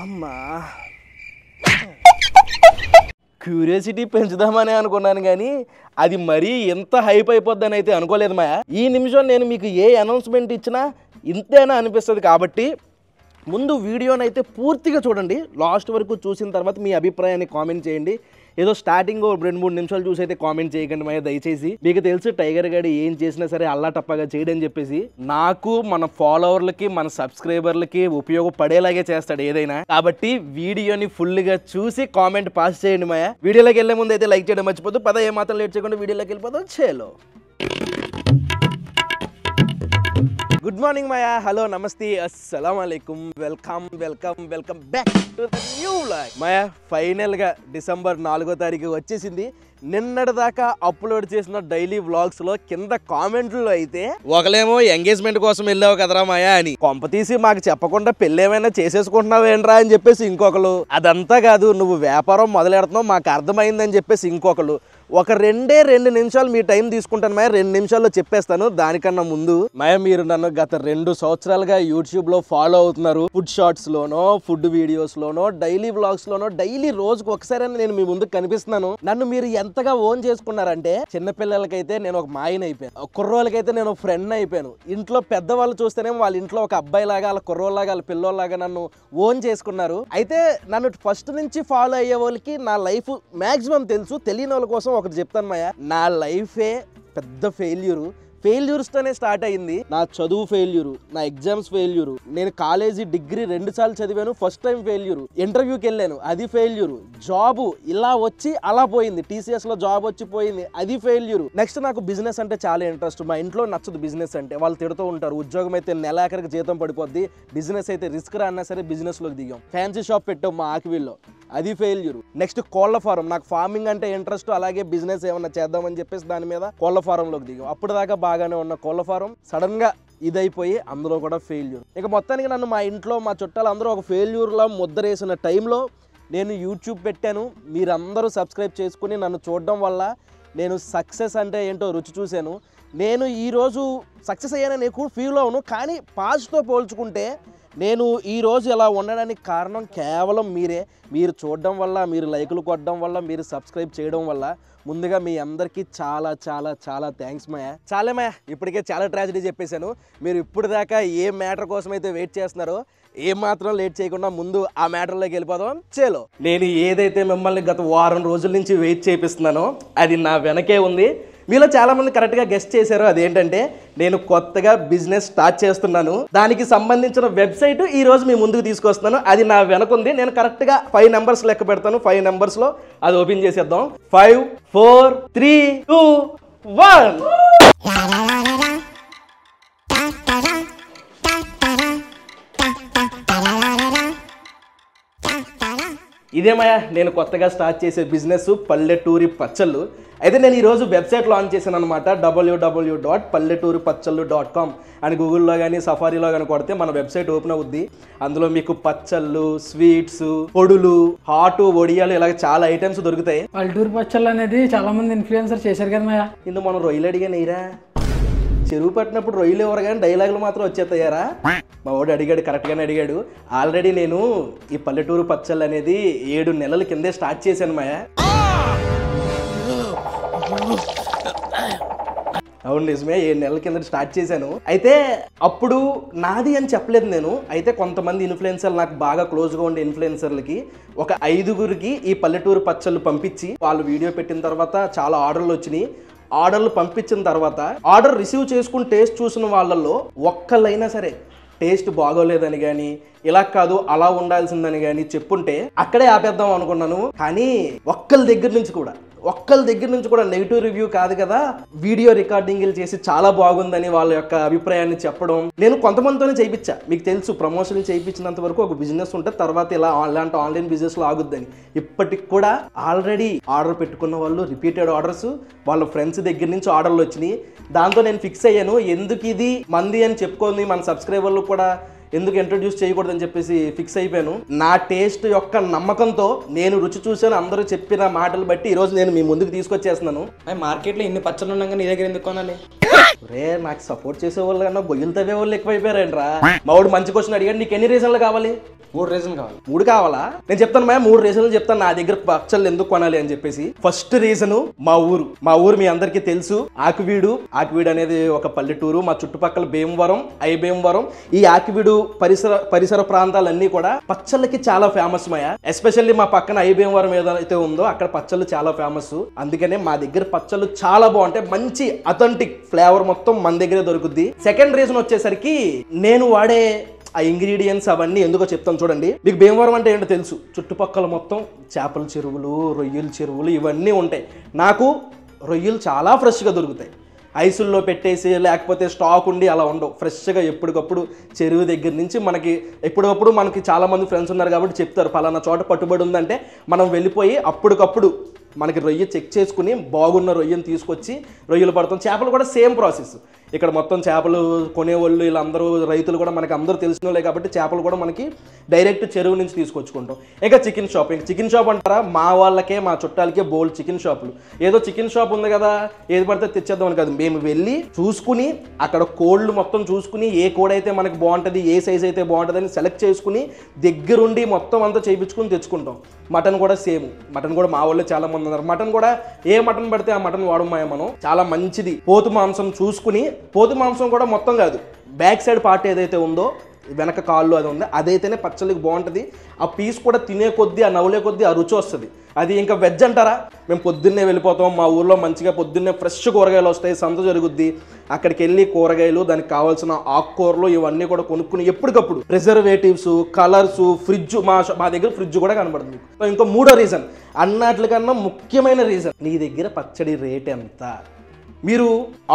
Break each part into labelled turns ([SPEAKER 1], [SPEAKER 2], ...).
[SPEAKER 1] అమ్మా క్యూరియాసిటీ పెంచుదామని అనుకున్నాను కానీ అది మరీ ఎంత హైప్ అయిపోద్దని అయితే అనుకోలేదు మాయా. ఈ నిమిషం నేను మీకు ఏ అనౌన్స్మెంట్ ఇచ్చినా ఇంతేనా అనిపిస్తుంది. కాబట్టి ముందు వీడియోనైతే పూర్తిగా చూడండి, లాస్ట్ వరకు చూసిన తర్వాత మీ అభిప్రాయాన్ని కామెంట్ చేయండి. ఏదో స్టార్టింగ్ 2-3 నిమిషాలు చూసి అయితే కామెంట్ చేయకండి మాయ దయచేసి. మీకు తెలుసు టైగర్ గడి ఏం చేసినా సరే అల్లా టప్పగా చేయడని చెప్పేసి నాకు మన ఫాలోవర్లకి మన సబ్స్క్రైబర్లకి ఉపయోగపడేలాగే చేస్తాడు ఏదైనా. కాబట్టి వీడియోని ఫుల్గా చూసి కామెంట్ పాస్ చేయండి మాయ. వీడియోలోకి వెళ్ళే ముందు అయితే లైక్ చేయడం మర్చిపోద్దు. పద ఏమాత్రం లేట్ చేయకుండా వీడియోలోకి వెళ్ళిపోతాం. చేలో గుడ్ మార్నింగ్ మాయా, హలో, నమస్తే, అస్సలాం అలైకుం, welcome welcome welcome back to the new vlog. మాయా ఫైనల్గా డిసెంబర్ 4వ తారీఖు వచ్చేసింది. నిన్నటిదాకా అప్లోడ్ చేసిన డైలీ వ్లాగ్స్ లో కింద కామెంట్లో అయితే ఒకలేమో ఎంగేజ్మెంట్ కోసం వెళ్ళావు కదరా మాయా అని, కొంప తీసి మాకు చెప్పకుండా పెళ్ళి ఏమైనా చేసేసుకుంటున్నావు ఏంట్రా అని చెప్పేసి ఇంకొకరు, అదంతా కాదు నువ్వు వ్యాపారం మొదలెడుతున్నావు మాకు అర్థమైందని చెప్పేసి ఇంకొకరు. ఒక 2 నిమిషాలు మీ టైం తీసుకుంటాను మాయ, 2 నిమిషాల్లో చెప్పేస్తాను. దానికన్నా ముందు మాయ మీరు నన్ను గత 2 సంవత్సరాలుగా యూట్యూబ్ లో ఫాలో అవుతున్నారు. ఫుడ్ షార్ట్స్ లోనో, ఫుడ్ వీడియోస్ లోనో, డైలీ వ్లాగ్స్ లోనో, డైలీ రోజుకు ఒకసారి నేను మీ ముందుకు కనిపిస్తున్నాను. నన్ను మీరు ఎంతగా ఓన్ చేసుకున్నారంటే, చిన్నపిల్లలకైతే నేను ఒక మాయని అయిపోయాను, కుర్రోళ్ళకైతే నేను ఒక ఫ్రెండ్ అయిపోయాను. ఇంట్లో పెద్దవాళ్ళు చూస్తేనేమో వాళ్ళ ఇంట్లో ఒక అబ్బాయి లాగా, వాళ్ళ కుర్రోళ్ళలాగా, వాళ్ళ పిల్లోళ్ళలాగా నన్ను ఓన్ చేసుకున్నారు. అయితే నన్ను ఫస్ట్ నుంచి ఫాలో అయ్యే వాళ్ళకి నా లైఫ్ మాక్సిమం తెలుసు. తెలియని వాళ్ళ కోసం ఒకటి చెప్తాను మాయా, నా లైఫే పెద్ద ఫెయిల్యూర్స్తోనే స్టార్ట్ అయ్యింది. నా చదువు ఫెయిల్యూరు, నా ఎగ్జామ్స్ ఫెయిల్యూరు, నేను కాలేజీ డిగ్రీ 2 సార్లు చదివాను, ఫస్ట్ టైం ఫెయిల్యూరు, ఇంటర్వ్యూకి వెళ్ళాను అది ఫెయిల్యూరు, జాబు ఇలా వచ్చి అలా పోయింది, టీసీఎస్ లో జాబ్ వచ్చి పోయింది అది ఫెయిల్యూరు. నెక్స్ట్ నాకు బిజినెస్ అంటే చాలా ఇంట్రెస్ట్. మా ఇంట్లో నచ్చదు బిజినెస్ అంటే, వాళ్ళు తిడుతూ ఉంటారు. ఉద్యోగం అయితే నెలాఖరికి జీతం పడిపోద్ది, బిజినెస్ అయితే రిస్క్ రా అన్నా సరే బిజినెస్ లోకి దిగాం. ఫ్యాన్సీ షాప్ పెట్టాం మా ఆకివీల్లో, అది ఫెయిల్యూరు. నెక్స్ట్ కోళ్ల ఫారం, నాకు ఫార్మింగ్ అంటే ఇంట్రెస్ట్, అలాగే బిజినెస్ ఏమన్నా చేద్దామని చెప్పేసి దాని మీద కోళ్ల ఫారంలోకి దిగాం. అప్పుడు దాకా బాగానే ఉన్న కోళ్ల ఫారం సడన్ గా ఇదైపోయి అందులో కూడా ఫెయిల్యూర్. ఇక మొత్తానికి నన్ను మా ఇంట్లో మా చుట్టాలు అందరూ ఒక ఫెయిల్యూర్లా ముద్రేసిన టైంలో నేను యూట్యూబ్ పెట్టాను. మీరందరూ సబ్స్క్రైబ్ చేసుకుని నన్ను చూడడం వల్ల నేను సక్సెస్ అంటే ఏంటో రుచి చూశాను. నేను ఈరోజు సక్సెస్ అయ్యానని ఎక్కువ ఫీల్ అవును, కానీ పాస్ట్తో పోల్చుకుంటే నేను ఈరోజు ఇలా ఉండడానికి కారణం కేవలం మీరే. మీరు చూడడం వల్ల, మీరు లైకులు కొట్టడం వల్ల, మీరు సబ్స్క్రైబ్ చేయడం వల్ల ముందుగా మీ అందరికీ చాలా చాలా చాలా థ్యాంక్స్ మాయా. చాలే మాయా, ఇప్పటికే చాలా ట్రాజడీ చెప్పేశాను. మీరు ఇప్పుడు దాకా ఏ మ్యాటర్ కోసం అయితే వెయిట్ చేస్తున్నారో ఏమాత్రం లేట్ చేయకుండా ముందు ఆ మ్యాటర్లోకి వెళ్ళిపోదాం. చేలో నేను ఏదైతే మిమ్మల్ని గత వారం రోజుల నుంచి వెయిట్ చేపిస్తున్నానో అది నా వెనకే ఉంది. మీలో చాలా మంది కరెక్ట్గా గెస్ట్ చేశారు. అదేంటంటే నేను కొత్తగా బిజినెస్ స్టార్ట్ చేస్తున్నాను, దానికి సంబంధించిన వెబ్సైట్ ఈ రోజు మీ ముందుకు తీసుకొస్తున్నాను. అది నా వెనకుంది. నేను కరెక్ట్గా 5 నెంబర్స్ లెక్క పెడతాను. 5 నెంబర్స్లో అది ఓపెన్ చేసేద్దాం. 5 4 3 2 1. ఇదేమయ్యా నేను కొత్తగా స్టార్ట్ చేసే బిజినెస్ పల్లెటూరి పచ్చళ్ళు. అయితే నేను ఈరోజు వెబ్సైట్ లాంచ్ చేశాను అనమాట. www.palletturipachallu.com అని గూగుల్లో కానీ సఫారీలో కానీ కొడితే మన వెబ్సైట్ ఓపెన్ అవుద్ది. అందులో మీకు పచ్చళ్ళు, స్వీట్స్, పొడులు, హాట్, వడియాలు ఇలాగ చాలా ఐటమ్స్ దొరుకుతాయి.
[SPEAKER 2] పల్లెటూరు పచ్చళ్ళు అనేది చాలా మంది ఇన్ఫ్లుయెన్సర్ చేశారు కదా మాయా.
[SPEAKER 1] ఇందులో మనం రొయ్యలు అడిగా నెయ్యరా, చెరువు పట్టినప్పుడు రొయ్యలు ఎవరు కానీ డైలాగులు మాత్రం వచ్చేస్తాయారా. మా వాడు అడిగాడు, కరెక్ట్గానే అడిగాడు. ఆల్రెడీ నేను ఈ పల్లెటూరు పచ్చళ్ళు అనేది 7 నెలల కిందే స్టార్ట్ చేశాను మాయా. అవును నిజమే, 7 నెలల కింద స్టార్ట్ చేశాను. అయితే అప్పుడు నాది అని చెప్పలేదు నేను. అయితే కొంతమంది ఇన్ఫ్లుయెన్సర్లు, నాకు బాగా క్లోజ్గా ఉండే ఇన్ఫ్లుయెన్సర్లకి ఒక 5గురికి ఈ పల్లెటూరు పచ్చళ్ళు పంపించి వాళ్ళు వీడియో పెట్టిన తర్వాత చాలా ఆర్డర్లు వచ్చినాయి. ఆర్డర్లు పంపించిన తర్వాత ఆర్డర్ రిసీవ్ చేసుకుని టేస్ట్ చూసిన వాళ్ళల్లో ఒక్కళ్ళైనా సరే టేస్ట్ బాగోలేదని కానీ, ఇలా కాదు అలా ఉండాల్సిందని కానీ చెప్పుంటే అక్కడే ఆపేద్దాం అనుకున్నాను. కానీ ఒక్కళ్ళ దగ్గర నుంచి కూడా నెగిటివ్ రివ్యూ కాదు కదా, వీడియో రికార్డింగ్లు చేసి చాలా బాగుందని వాళ్ళ యొక్క అభిప్రాయాన్ని చెప్పడం. నేను కొంతమందితోనే చేయించా. మీకు తెలుసు ప్రమోషన్ చేయించినంత వరకు ఒక బిజినెస్ ఉంటే తర్వాత ఇలాంటి ఆన్లైన్ బిజినెస్ లో ఆగుద్దని. ఇప్పటికి కూడా ఆల్రెడీ ఆర్డర్ పెట్టుకున్న వాళ్ళు రిపీటెడ్ ఆర్డర్స్, వాళ్ళ ఫ్రెండ్స్ దగ్గర నుంచి ఆర్డర్లు వచ్చినాయి. దాంతో నేను ఫిక్స్ అయ్యాను, ఎందుకు ఇది మంది అని చెప్పుకొని మన సబ్స్క్రైబర్లు కూడా ఎందుకు ఇంట్రడ్యూస్ చేయకూడదని చెప్పేసి ఫిక్స్ అయిపోయాను. నా టేస్ట్ యొక్క నమ్మకంతో నేను రుచి చూసాను. అందరూ చెప్పిన మాటలు బట్టి ఈరోజు నేను మీ ముందుకు తీసుకొచ్చేస్తున్నాను.
[SPEAKER 3] మార్కెట్లో ఇన్ని పచ్చళ్ళు ఉండగా నీ దగ్గర ఎందుకు కొనాలి?
[SPEAKER 1] రే నాకు సపోర్ట్ చేసే వాళ్ళు కన్నా గొయ్యలు తవ్వే వాళ్ళు ఎక్కువైపోయారంట్రా. మా వాడు మంచి క్వశ్చన్ అడిగాడు, నీకు ఎన్ని రీజన్లు కావాలి?
[SPEAKER 3] 3 రీజన్ కావాలి.
[SPEAKER 1] 3 కావాలా? నేను చెప్తాను మా 3 రీజన్లు చెప్తాను నా దగ్గర పచ్చళ్ళు ఎందుకు కొనాలి అని చెప్పేసి. ఫస్ట్ రీజను మా ఊరు మీ అందరికీ తెలుసు. ఆకివీడు అనేది ఒక పల్లెటూరు. మా చుట్టుపక్కల భీమవరం, భీమవరం, ఈ ఆకివీడు పరిసర ప్రాంతాలన్నీ కూడా పచ్చళ్ళకి చాలా ఫేమస్ మాయా. ఎస్పెషల్లీ మా పక్కన భీమవరం ఏదైతే ఉందో అక్కడ పచ్చళ్ళు చాలా ఫేమస్. అందుకనే మా దగ్గర పచ్చళ్ళు చాలా బాగుంటాయి. మంచి అథెంటిక్ ఫ్లేవర్ మొత్తం మన దగ్గరే దొరుకుద్ది. సెకండ్ రీజన్ వచ్చేసరికి నేను వాడే ఆ ఇంగ్రీడియంట్స్ అవన్నీ ఎందుకో చెప్తాను చూడండి. మీకు భీమవరం అంటే ఏంటో తెలుసు. చుట్టుపక్కల మొత్తం చేపల చెరువులు, రొయ్యల చెరువులు ఇవన్నీ ఉంటాయి. నాకు రొయ్యలు చాలా ఫ్రెష్గా దొరుకుతాయి. ఐసుల్లో పెట్టేసి లేకపోతే స్టాక్ ఉండి అలా ఉండవు. ఫ్రెష్గా ఎప్పటికప్పుడు చెరువు దగ్గర నుంచి ఎప్పటికప్పుడు మనకి చాలామంది ఫ్రెండ్స్ ఉన్నారు కాబట్టి చెప్తారు పలానా చోట పట్టుబడి ఉందంటే మనం వెళ్ళిపోయి అప్పటికప్పుడు మనకి రొయ్య చెక్ చేసుకుని బాగున్న రొయ్యను తీసుకొచ్చి రొయ్యలు పడతాం. చేపలు కూడా సేమ్ ప్రాసెస్. ఇక్కడ మొత్తం చేపలు కొనేవాళ్ళు వీళ్ళందరూ రైతులు కూడా మనకి అందరూ తెలిసిన వాళ్ళే కాబట్టి చేపలు కూడా మనకి డైరెక్ట్ చెరువు నుంచి తీసుకొచ్చుకుంటాం. ఇంకా చికెన్ షాప్ అంటారా, మా వాళ్ళకే మా చుట్టాలకే బోల్డ్ చికెన్ షాపులు. ఏదో చికెన్ షాప్ ఉంది కదా ఏది పడితే తెచ్చేద్దాం అని కాదు. మేము వెళ్ళి చూసుకుని అక్కడ కోళ్ళు మొత్తం చూసుకుని ఏ కోడైతే మనకి బాగుంటుంది, ఏ సైజ్ అయితే బాగుంటుంది అని సెలెక్ట్ చేసుకుని దగ్గరుండి మొత్తం అంతా చేయించుకుని తెచ్చుకుంటాం. మటన్ కూడా సేమ్. మటన్ కూడా మా వాళ్ళు చాలా మంది ఉన్నారు. మటన్ కూడా ఏ మటన్ పడితే ఆ మటన్ వాడమాయ మనం. చాలా మంచిది. పోతు మాంసం చూసుకుని, పోతు మాంసం కూడా మొత్తం కాదు, బ్యాక్ సైడ్ పార్ట్ ఏదైతే ఉందో వెనక కాళ్ళు అది ఉంది అదైతేనే పచ్చళ్ళకి బాగుంటుంది. ఆ పీస్ కూడా తినే కొద్దీ ఆ నవ్వులే కొద్దీ ఆ రుచి వస్తుంది. అది ఇంకా వెజ్ అంటారా, మేము పొద్దున్నే వెళ్ళిపోతాం. మా ఊర్లో మంచిగా పొద్దున్నే ఫ్రెష్ కూరగాయలు వస్తాయి. సంత జరుగుద్ది. అక్కడికి వెళ్ళి కూరగాయలు, దానికి కావాల్సిన ఆకుకూరలు ఇవన్నీ కూడా కొనుక్కుని ఎప్పటికప్పుడు ప్రిజర్వేటివ్స్, కలర్స్, ఫ్రిడ్జ్ మా దగ్గర ఫ్రిడ్జ్ కూడా కనబడుతుంది. ఇంకో 3వ రీజన్, అన్నట్లకన్నా ముఖ్యమైన రీజన్, నీ దగ్గర పచ్చడి రేట్ ఎంత. మీరు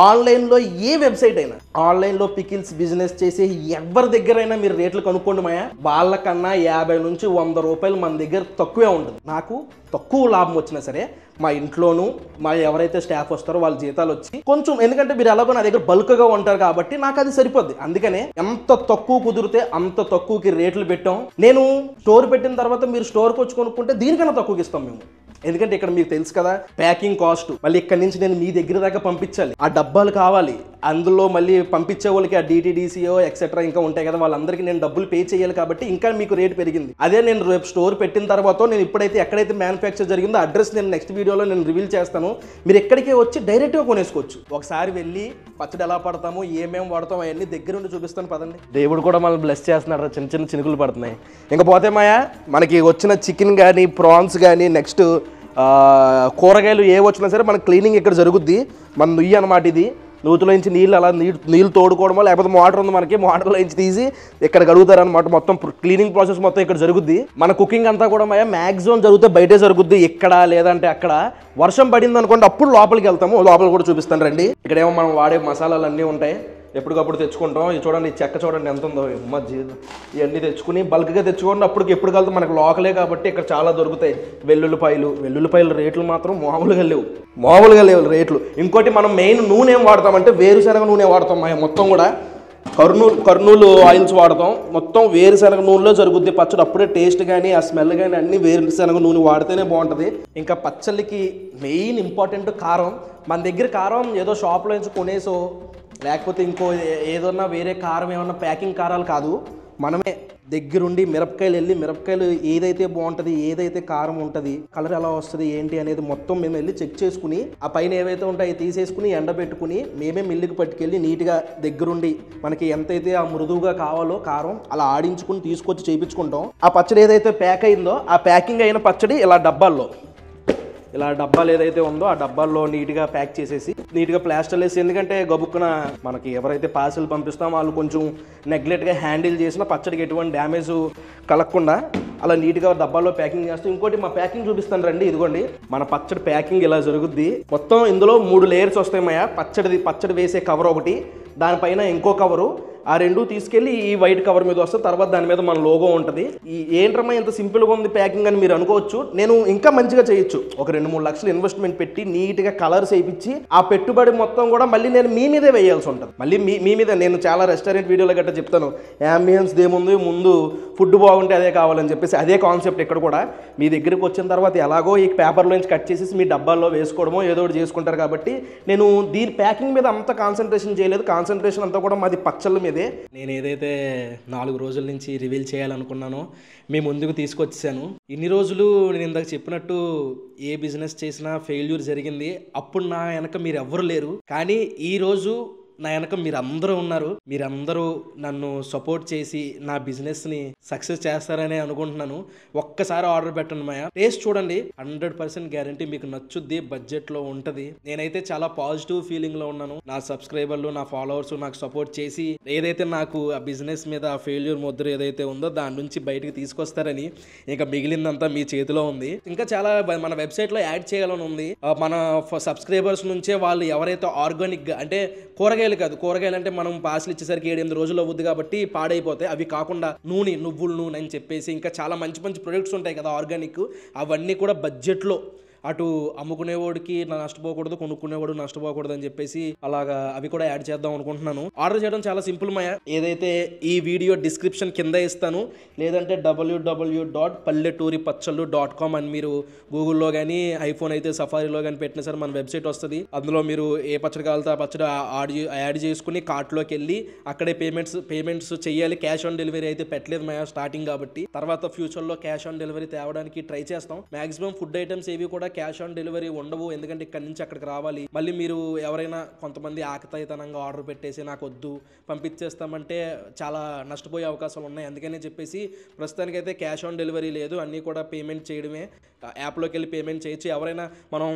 [SPEAKER 1] ఆన్లైన్లో ఏ వెబ్సైట్ అయినా, ఆన్లైన్లో పికిల్స్ బిజినెస్ చేసే ఎవరి దగ్గరైనా మీరు రేట్లు కనుక్కోండి మాయా, వాళ్ళకన్నా 50 నుంచి 100 రూపాయలు మన దగ్గర తక్కువే ఉంటుంది. నాకు తక్కువ లాభం వచ్చినా సరే మా ఇంట్లోనూ మా ఎవరైతే స్టాఫ్ వస్తారో వాళ్ళ జీతాలు వచ్చి కొంచెం, ఎందుకంటే మీరు ఎలాగో నా దగ్గర బల్క్గా ఉంటారు కాబట్టి నాకు అది సరిపోద్ది. అందుకనే ఎంత తక్కువ కుదిరితే అంత తక్కువకి రేట్లు పెట్టాం. నేను స్టోర్ పెట్టిన తర్వాత మీరు స్టోర్కి వచ్చి కొనుక్కుంటే దీనికన్నా తక్కువకి ఇస్తాం మేము. ఎందుకంటే ఇక్కడ మీకు తెలుసు కదా ప్యాకింగ్ కాస్ట్, మళ్ళీ ఇక్కడ నుంచి నేను మీ దగ్గర దాకా పంపించాలి, ఆ డబ్బాలు కావాలి, అందులో మళ్ళీ పంపించే వాళ్ళకి ఆ DTDCO ఎక్సెట్రా ఇంకా ఉంటాయి కదా, వాళ్ళందరికీ నేను డబ్బులు పే చేయాలి కాబట్టి ఇంకా మీకు రేట్ పెరిగింది. అదే నేను రేపు స్టోర్ పెట్టిన తర్వాత నేను ఇప్పుడైతే ఎక్కడైతే మ్యానుఫ్యాక్చర్ జరిగిందో అడ్రస్ నేను నెక్స్ట్ వీడియోలో నేను రివీల్ చేస్తాను. మీరు ఎక్కడికే వచ్చి డైరెక్ట్గా కొనేసుకోవచ్చు. ఒకసారి వెళ్ళి పచ్చడి ఎలా పడతామో ఏమేమి వాడతామో అవన్నీ దగ్గర నుండి చూపిస్తాను పదండి. దేవుడు కూడా మనల్ని బ్లెస్ చేస్తున్నాడు. చిన్న చిన్న చినుకులు పడుతున్నాయి. ఇంకా పోతే మాయా మనకి వచ్చిన చికెన్ కానీ ప్రాన్స్ కానీ నెక్స్ట్ కూరగాయలు ఏ వచ్చినా సరే మన క్లీనింగ్ ఇక్కడ జరుగుద్ది. మన నుయ్యి అనమాట ఇది. నూతులో నుంచి నీళ్ళు తోడుకోవడమో లేకపోతే మోటార్ ఉంది మనకి, మోటార్లో నుంచి తీసి ఇక్కడ కడుగుతారు అనమాట. మొత్తం క్లీనింగ్ ప్రాసెస్ మొత్తం ఇక్కడ జరుగుద్ది. మన కుకింగ్ అంతా కూడా మ్యాక్సిమం జరిగితే బయటే జరుగుద్ది, ఇక్కడ లేదంటే అక్కడ. వర్షం పడింది అనుకోండి అప్పుడు లోపలికి వెళ్తాము, లోపల కూడా చూపిస్తాను రండి. ఇక్కడేమో మనం వాడే మసాలాలు అన్నీ ఉంటాయి, ఎప్పటికప్పుడు తెచ్చుకుంటాం. ఇది చూడండి, ఈ చెక్క చూడండి ఎంత ఉందో, జీవితం ఇవన్నీ తెచ్చుకుని బల్క్గా తెచ్చుకోండి. అప్పటికి ఎప్పుడు వెళ్తాం మనకు లోకలే కాబట్టి ఇక్కడ చాలా దొరుకుతాయి. వెల్లుల్లిపాయలు రేట్లు మాత్రం మామూలుగా లేవు రేట్లు. ఇంకోటి మనం మెయిన్ నూనె ఏం వాడతామంటే వేరుశనగ నూనె వాడతాం. మొత్తం కూడా కర్నూలు ఆయిల్స్ వాడతాం. మొత్తం వేరుశనగ నూనెలో జరుగుద్ది పచ్చడి. అప్పుడే టేస్ట్ కానీ ఆ స్మెల్ కానీ అన్ని వేరుశనగ నూనె వాడితేనే బాగుంటుంది. ఇంకా పచ్చళ్ళకి మెయిన్ ఇంపార్టెంట్ కారం. మన దగ్గర కారం ఏదో షాప్లో నుంచి కొనేసో లేకపోతే ఇంకో ఏదన్నా వేరే కారం ఏమన్నా ప్యాకింగ్ కారాలు కాదు, మనమే దగ్గరుండి మిరపకాయలు ఏదైతే బాగుంటుంది, ఏదైతే కారం ఉంటుంది, కలర్ ఎలా వస్తుంది ఏంటి అనేది మొత్తం మేము వెళ్ళి చెక్ చేసుకుని ఆ పైన ఏవైతే ఉంటాయో తీసేసుకుని ఎండబెట్టుకుని మేమే మిల్లుకి పట్టుకెళ్ళి నీట్గా దగ్గరుండి మనకి ఎంతైతే ఆ మృదువుగా కావాలో కారం అలా ఆడించుకుని తీసుకొచ్చి చేయించుకుంటాం. ఆ పచ్చడి ఏదైతే ప్యాక్ అయిందో ఆ ప్యాకింగ్ అయిన పచ్చడి ఇలా డబ్బాలు ఏదైతే ఉందో ఆ డబ్బాల్లో నీట్గా ప్యాక్ చేసేసి నీట్గా ప్లాస్టర్ వేసి, ఎందుకంటే గబుక్కున మనకి ఎవరైతే పార్సిల్ పంపిస్తామో వాళ్ళు కొంచెం నెగ్లెక్ట్గా హ్యాండిల్ చేసిన పచ్చడికి ఎటువంటి డ్యామేజ్ కలగకుండా అలా నీట్గా డబ్బాల్లో ప్యాకింగ్ చేస్తాం. ఇంకోటి మా ప్యాకింగ్ చూపిస్తాను రండి. ఇదిగోండి మన పచ్చడి ప్యాకింగ్ ఇలా జరుగుద్ది. మొత్తం ఇందులో 3 లేయర్స్ వస్తాయి మాయా. పచ్చడి వేసే కవర్ ఒకటి, దానిపైన ఇంకో కవరు, ఆ రెండు తీసుకెళ్ళి ఈ వైట్ కవర్ మీద వస్తే తర్వాత దాని మీద మన లోగో ఉంటుంది. ఏంట్రమ్మా ఇంత సింపుల్గా ఉంది ప్యాకింగ్ అని మీరు అనుకోవచ్చు. నేను ఇంకా మంచిగా చేయొచ్చు. ఒక 2-3 లక్షలు ఇన్వెస్ట్మెంట్ పెట్టి నీట్గా కలర్స్ వేయించి ఆ పెట్టుబడి మొత్తం కూడా మళ్ళీ నేను మీ మీదే వేయాల్సి ఉంటుంది. మళ్ళీ మీ మీద నేను చాలా రెస్టారెంట్ వీడియోలో గట్రా చెప్తాను, యాంబియన్స్ దేముంది, ముందు ఫుడ్ బాగుంటే అదే కావాలని చెప్పేసి అదే కాన్సెప్ట్ ఇక్కడ కూడా. మీ దగ్గరికి వచ్చిన తర్వాత ఎలాగో ఈ పేపర్లో నుంచి కట్ చేసేసి మీ డబ్బాల్లో వేసుకోవడమో ఏదో ఒకటి చేసుకుంటారు కాబట్టి నేను దీని ప్యాకింగ్ మీద అంత కాన్సన్ట్రేషన్ చేయలేదు. కాన్సన్ట్రేషన్ అంతా కూడా మాది పచ్చళ్ళ మీద. ఇది.
[SPEAKER 3] నేను ఏదైతే 4 రోజుల నుంచి రివీల్ చేయాలనుకున్నానో మీ ముందుకు తీసుకొచ్చేసాను. ఇన్ని రోజులు నేను ఇందాక చెప్పినట్టు ఏ బిజినెస్ చేసినా ఫెయిల్యూర్ జరిగింది. అప్పుడు నా వెనక మీరు ఎవ్వరు లేరు, కానీ ఈరోజు నా వెనక మీరందరూ ఉన్నారు. మీరందరూ నన్ను సపోర్ట్ చేసి నా బిజినెస్ని సక్సెస్ చేస్తారని అనుకుంటున్నాను. ఒక్కసారి ఆర్డర్ పెట్టండి మాయా, టేస్ట్ చూడండి, 100% గ్యారంటీ మీకు నచ్చుద్ది, బడ్జెట్లో ఉంటుంది. నేనైతే చాలా పాజిటివ్ ఫీలింగ్లో ఉన్నాను. నా సబ్స్క్రైబర్లు, నా ఫాలోవర్స్ నాకు సపోర్ట్ చేసి ఏదైతే నాకు ఆ బిజినెస్ మీద ఆ ఫెయిల్యూర్ ముద్ర ఏదైతే ఉందో దాని నుంచి బయటకు తీసుకొస్తారని, ఇంకా మిగిలిందంతా మీ చేతిలో ఉంది. ఇంకా చాలా మన వెబ్సైట్లో యాడ్ చేయాలని ఉంది. మన సబ్స్క్రైబర్స్ నుంచే వాళ్ళు ఎవరైతే ఆర్గానిక్గా, అంటే కూరగాయలు కాదు, కూరగాయలు అంటే మనం పార్సల్ ఇచ్చేసరికి 7-8 రోజులు అవుద్ది కాబట్టి పాడైపోతాయి. అవి కాకుండా నూనె, నువ్వుల నూనె అని చెప్పేసి ఇంకా చాలా మంచి మంచి ప్రొడక్ట్స్ ఉంటాయి కదా ఆర్గానిక్, అవన్నీ కూడా బడ్జెట్లో అటు అమ్ముకునేవాడికి నష్టపోకూడదు, కొనుక్కునేవాడు నష్టపోకూడదు అని చెప్పేసి అలాగా అవి కూడా యాడ్ చేద్దాం అనుకుంటున్నాను. ఆర్డర్ చేయడం చాలా సింపుల్ మాయా. ఏదైతే ఈ వీడియో డిస్క్రిప్షన్ కింద ఇస్తాను, లేదంటే www.palletturipachchallu.com అని మీరు గూగుల్లో కానీ ఐఫోన్ అయితే సఫారీలో కానీ పెట్టినా సరే మన వెబ్సైట్ వస్తుంది. అందులో మీరు ఏ పచ్చడి కావాలితే ఆ పచ్చడి యాడ్ చేసుకుని కార్ట్లోకి వెళ్ళి అక్కడే పేమెంట్స్ చేయాలి. క్యాష్ ఆన్ డెలివరీ అయితే పెట్టలేదు మాయా స్టార్టింగ్ కాబట్టి, తర్వాత ఫ్యూచర్లో క్యాష్ ఆన్ డెలివరీ తేవడానికి ట్రై చేస్తాం. మాక్సిమం ఫుడ్ ఐటమ్స్ ఏవి కూడా క్యాష్ ఆన్ డెలివరీ ఉండవు, ఎందుకంటే ఇక్కడ నుంచి అక్కడికి రావాలి. మళ్ళీ మీరు ఎవరైనా కొంతమంది ఆకతాయితనంగా ఆర్డర్ పెట్టేసి నాకు వద్దు పంపించేస్తామంటే చాలా నష్టపోయే అవకాశాలు ఉన్నాయి. అందుకనే చెప్పేసి ప్రస్తుతానికైతే క్యాష్ ఆన్ డెలివరీ లేదు, అన్నీ కూడా పేమెంట్ చేయడమే. యాప్లోకి వెళ్ళి పేమెంట్ చేయొచ్చు. ఎవరైనా మనం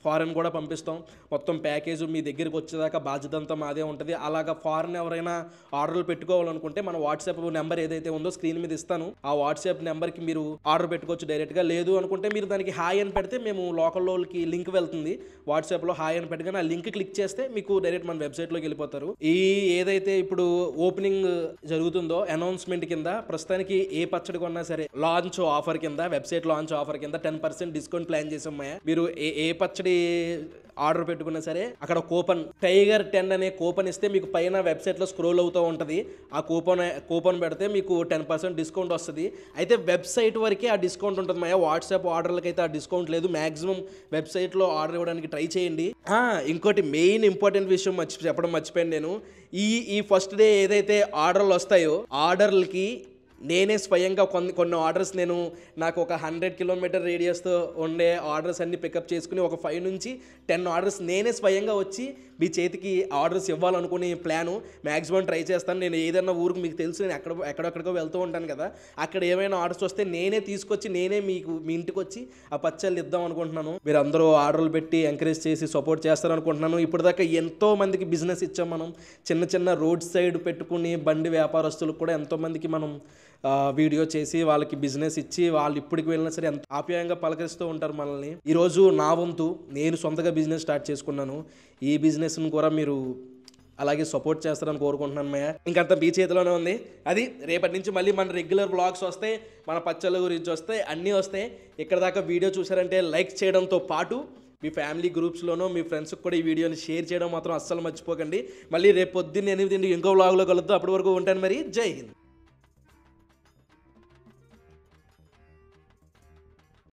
[SPEAKER 3] ఫారెన్ కూడా పంపిస్తాం. మొత్తం ప్యాకేజ్ మీ దగ్గరికి వచ్చేదాకా బాధ్యత అంతా మాదే ఉంటుంది. అలాగా ఫారెన్ ఎవరైనా ఆర్డర్లు పెట్టుకోవాలనుకుంటే మన వాట్సాప్ నెంబర్ ఏదైతే ఉందో స్క్రీన్ మీద ఇస్తాను, ఆ వాట్సాప్ నెంబర్కి మీరు ఆర్డర్ పెట్టుకోవచ్చు డైరెక్ట్గా. లేదు అనుకుంటే మీరు దానికి హాయ్ అని పెడితే మేము లోకల్లోకి లింక్ వెళ్తుంది, వాట్సాప్లో హాయ్ అని పెట్టగానే ఆ లింక్ క్లిక్ చేస్తే మీకు డైరెక్ట్ మన వెబ్సైట్లోకి వెళ్ళిపోతారు. ఈ ఏదైతే ఇప్పుడు ఓపెనింగ్ జరుగుతుందో అనౌన్స్మెంట్ కింద ప్రస్తుతానికి ఏ పచ్చడి కొన్నా సరే లాంచ్ ఆఫర్ కింద, వెబ్సైట్ లాంచ్ ఆఫర్ కింద 10% డిస్కౌంట్ ప్లాన్ చేసాం. మీరు ఏ పచ్చడి ఆర్డర్ పెట్టుకున్నా సరే అక్కడ కూపన్ టైగర్ 10 అనే కూపన్ ఇస్తే మీకు పైన వెబ్సైట్లో స్క్రోల్ అవుతూ ఉంటుంది. ఆ కూపన్ పెడితే మీకు 10% డిస్కౌంట్ వస్తుంది. అయితే వెబ్సైట్ వరకే ఆ డిస్కౌంట్ ఉంటుంది మాయా, వాట్సాప్ ఆర్డర్లకి అయితే ఆ డిస్కౌంట్ లేదు. మ్యాక్సిమం వెబ్సైట్లో ఆర్డర్ ఇవ్వడానికి ట్రై చేయండి. ఇంకోటి మెయిన్ ఇంపార్టెంట్ విషయం చెప్పడం మర్చిపోయాను నేను. ఈ ఫస్ట్ డే ఏదైతే ఆర్డర్లు వస్తాయో ఆర్డర్లకి నేనే స్వయంగా కొన్ని ఆర్డర్స్ నాకు ఒక 100 కిలోమీటర్ రేడియస్తో ఉండే ఆర్డర్స్ అన్ని పికప్ చేసుకుని ఒక 5 నుంచి 10 ఆర్డర్స్ నేనే స్వయంగా వచ్చి మీ చేతికి ఆర్డర్స్ ఇవ్వాలనుకునే ప్లాను. మ్యాక్సిమం ట్రై చేస్తాను. నేను ఏదైనా ఊరికి మీకు తెలుసు నేను ఎక్కడెక్కడికో వెళ్తూ ఉంటాను కదా, అక్కడ ఏమైనా ఆర్డర్స్ వస్తే నేనే తీసుకొచ్చి నేనే మీ ఇంటికి వచ్చి ఆ పచ్చళ్ళు ఇద్దాం అనుకుంటున్నాను. మీరు అందరూ ఆర్డర్లు పెట్టి ఎంకరేజ్ చేసి సపోర్ట్ చేస్తారనుకుంటున్నాను. ఇప్పటిదాకా ఎంతో మందికి బిజినెస్ ఇచ్చాం మనం. చిన్న రోడ్ సైడ్ పెట్టుకుని బండి వ్యాపారస్తులకు కూడా ఎంతోమందికి మనం వీడియో చేసి వాళ్ళకి బిజినెస్ ఇచ్చి వాళ్ళు ఇప్పటికి వెళ్ళినా సరే ఎంత ఆప్యాయంగా పలకరిస్తూ ఉంటారు మనల్ని. ఈరోజు నా వంతు నేను సొంతగా బిజినెస్ స్టార్ట్ చేసుకున్నాను. ఈ బిజినెస్ను కూడా మీరు అలాగే సపోర్ట్ చేస్తారని కోరుకుంటున్నాను మాయా. ఇంకంత మీ చేతిలోనే ఉంది. అది రేపటి నుంచి మళ్ళీ మన రెగ్యులర్ బ్లాగ్స్ వస్తాయి, మన పచ్చళ్ళ గురించి వస్తాయి, అన్నీ వస్తాయి. ఇక్కడ దాకా వీడియో చూసారంటే లైక్ చేయడంతో పాటు మీ ఫ్యామిలీ గ్రూప్స్లోనో మీ ఫ్రెండ్స్కి కూడా ఈ వీడియోని షేర్ చేయడం మాత్రం అస్సలు మర్చిపోకండి. మళ్ళీ రేపు పొద్దున్న 8 ఇంకో వ్లాగ్లో కలుద్దాం. అప్పటి వరకు ఉంటాను మరి. జై హింద్.